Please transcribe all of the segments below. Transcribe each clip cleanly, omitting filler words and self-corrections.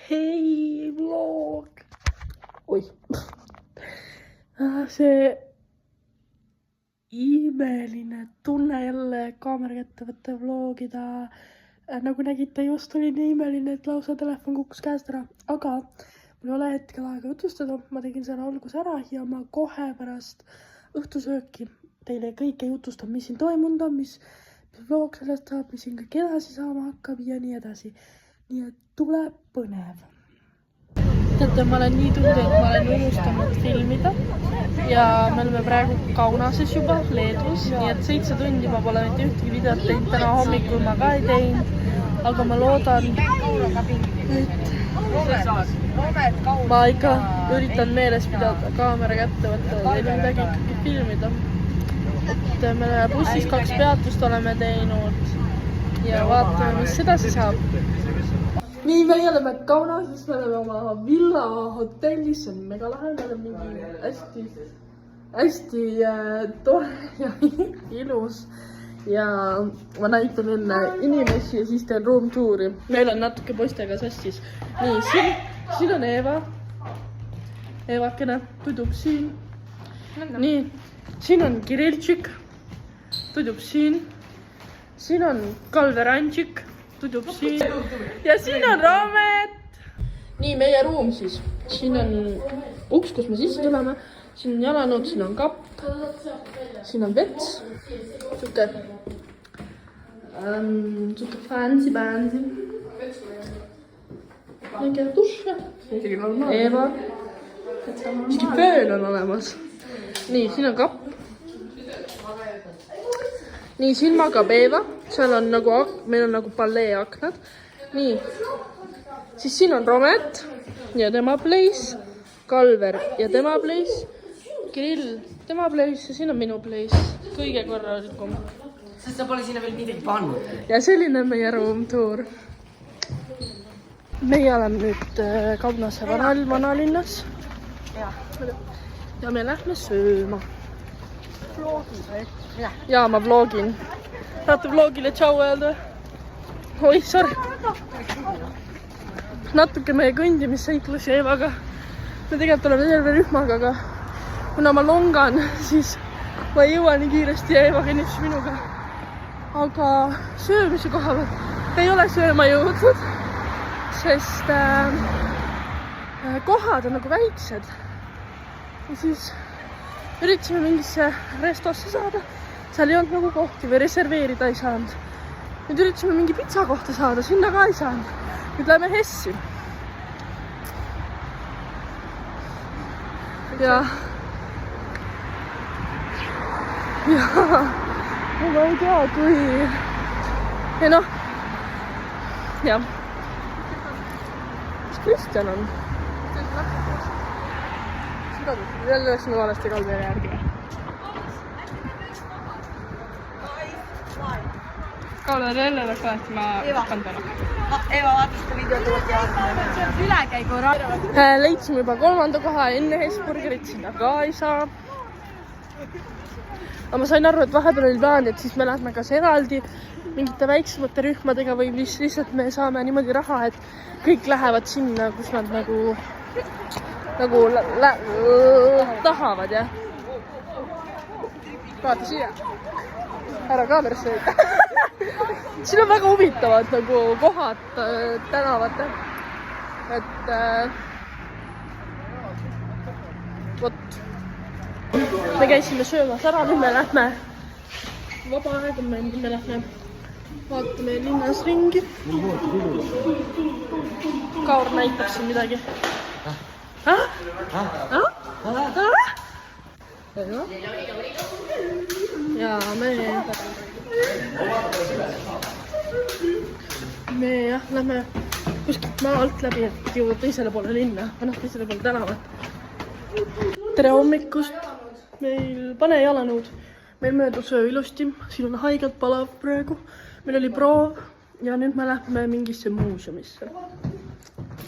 Hei vlog. Oih. See imeline tunne jälle kaamera kätte võtta vlogida. Nagu nägite, just oli nii imeline, et lausa telefon kukkus käest ära. Aga mul ei ole hetkel aega jutustada. Ma tegin selle alguse ära ja ma kohe pärast õhtusööki teile kõike jutustan, mis siin toimunud on, mis vlog sellest saab, mis siin kõik edasi saama hakkab ja nii edasi. Nii et tuleb põnev. Teate, ma olen nii tundnud, et ma olen unustanud filmida ja me oleme praegu Kaunases juba, Leedus, nii et 7 tundi ma pole mitte ühtegi videot teinud, täna hommikul ma ka ei teinud, aga ma loodan, et ma ikka üritan meeles pidada, kaamera kätte võtta ja teil midagi ikkagi filmida. Et me bussis 2 peatust oleme teinud ja vaatame, mis sedasi saab. Nii, me oleme Kaunases, me oleme oma villa hotellis, see on mega lahe, meil on mingi hästi tore ja ilus. Ja ma näitan enne inimesi ja siis teen room touri. Meil on natuke poistega sassis. Nii, siin on Eeva. Eevakene tudub siin. Nii, siin on Kirilltšik, tudub siin. Siin on Kalverančik, tudub siin. Ja siin on Raamet. Nii, meie ruum siis. Siin on uks, kus me sisse tuleme. Siin on jalanõud, siin on kapp. Siin on vets. Suke fancy-fancy. Mingi duš. Eeva. Miski föön on olemas. Nii, siin on kapp. Nii, siin magab Eeva. Seal on nagu, meil on nagu palee aknad. Nii, siis siin on Romet ja tema place, Kalver ja tema place, Kirill, tema place ja siin on minu place. Kõige korralikum. Sest sa pole sinna veel midagi pannud. Ja selline meie room tour. Meie oleme nüüd Kaunase vanalinnas. Ja me lähme sööma. Jaa, ma vlogin. Tahate vlogile tšau öelda? Oi, sorry. Natuke meie kõndimisseiklus Eevaga. Me tegelikult oleme terve rühmaga, aga kuna ma longan, siis ma ei jõua nii kiiresti ja Eeva kõnnis minuga. Aga söömise koha pealt ei ole sööma jõudnud, sest kohad on nagu väiksed. Ja siis üritasime mingisse restosse saada. Seal ei olnud nagu kohti või reserveerida ei saanud. Nüüd üritasime mingi pitsa kohta saada, sinna ka ei saanud. Nüüd lähme Hessi. Ja ma ei tea, kui... Ja noh, jah. Mis Kristjan on? Jälle läksime valesti Kalveri järgi. Kalver jälle läks valesti, ma hakkan täna. Eeva vaatas ka videot ja ülekäigu raha. Leidsime juba 3. koha enne Hesburgerit, sinna ka ei saa. Aga ma sain aru, et vahepeal oli plaan, et siis me lähme kas eraldi mingite väiksemate rühmadega või lihtsalt me saame niimoodi raha, et kõik lähevad sinna, kus nad nagu tahavad, jah. Vaata siia. Ära kaamerasse sõida. Siin on väga huvitavad nagu kohad tänavate. Et vot. Me käisime söömas ära, nüüd me lähme vaba aega, me lähme vaatame linnas ringi. Kaur näitab siin midagi. Ja me jah, lähme kuskilt maa alt läbi, et jõuda teisele poole linna, või teisele poole tänavat. Tere hommikust! Meil pane jalanõud. Meil möödus öö ilusti, siin on haigelt palav praegu. Meil oli proov ja nüüd me lähme mingisse muuseumisse.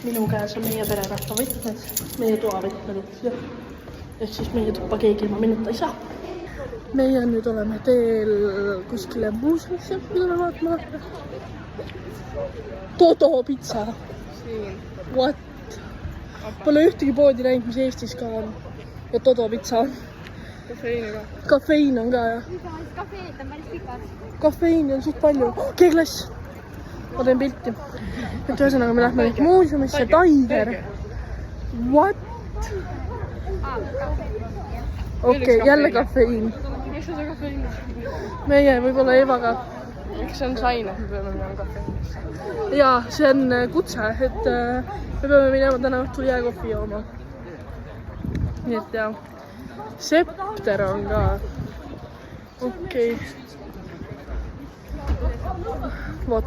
Minu käes on meie pererahva võtmed, meie toa võtmed. Ehk siis meie tuppa keegi ilma minuta ei saa. Meie nüüd oleme teel kuskile muuseumisse, mida me vaatame. Toto pitsa. What? Pole ühtegi poodi näinud, mis Eestis ka on. Ja Todo pitsa on. Kafeiin on ka, jah. Kafeiinid on päris pikad. Kafeiini on suht palju. G-klass. Ma teen pilti. Et ühesõnaga me lähme nüüd muuseumisse. Tiger. What? Okei, jälle kafeiin. Miks on see kafeiin? Meie võib-olla Evaga. Miks see on sain, et me peame minema kafeiinisse? Jaa, see on kutse, et me peame minema täna õhtul jääkohvi jooma. Nii et jah. Septer on ka. Okei. Vot.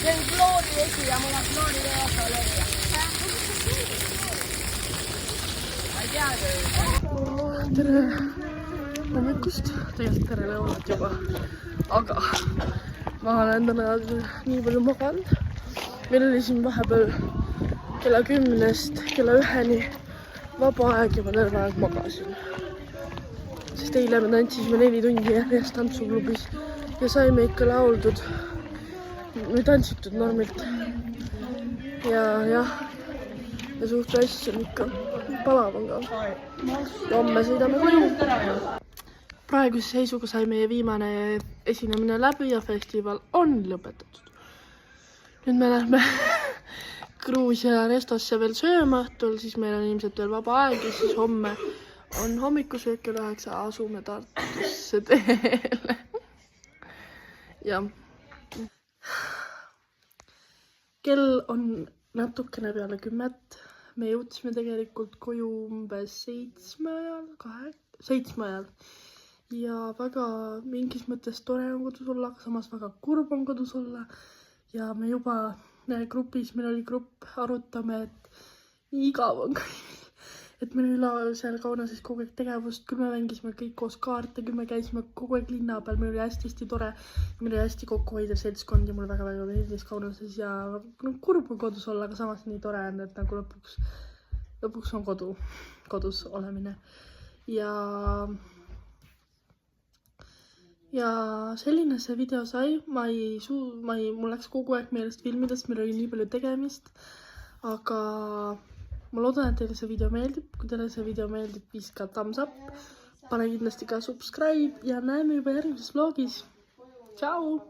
See on kloori esi ja mul on kloori veosa lõia. Ma ei tea küll. Tere hommikust. Tegelikult tere lõunat juba. Aga ma olen täna nii palju maganud. Meil oli siin vahepeal kella 10-st kella 1-ni vaba aeg ja ma terve aeg magasin. Sest eile me tantsisime 4 tundi järjest tantsuklubis ja saime ikka lauldud või tantsitud normilt. Ja suht asju on ikka palav on ka. Homme sõidame koju. Praeguse seisuga sai meie viimane esinemine läbi ja festival on lõpetatud. Nüüd me lähme Gruusia restosse veel sööma õhtul, siis meil on ilmselt veel vaba aeg ja siis homme on hommikusöök kell 9, asume Tartusse teele. Ja kell on natukene peale 10. Me jõudsime tegelikult koju umbes 7 ajal. Ja väga mingis mõttes tore on kodus olla, aga samas väga kurb on kodus olla. Ja me juba grupis, meil oli grupp, arutame, et nii igav on kõigil. Et meil oli seal Kaunases kogu aeg tegevust, küll me mängisime kõik koos kaarte, küll me käisime kogu aeg linna peal, meil oli hästi tore. Meil oli hästi kokkuhoidev seltskond ja mulle väga meeldis Kaunases ja kurb on kodus olla, aga samas nii tore on, et nagu lõpuks on kodus olemine. Ja selline see video sai, mul läks kogu aeg meelest filmidest, meil oli nii palju tegemist, aga ma loodan, et teile see video meeldib. Kui teile see video meeldib, viska thumbs up, pane kindlasti ka subscribe ja näeme juba järgmises vlogis. Tšau!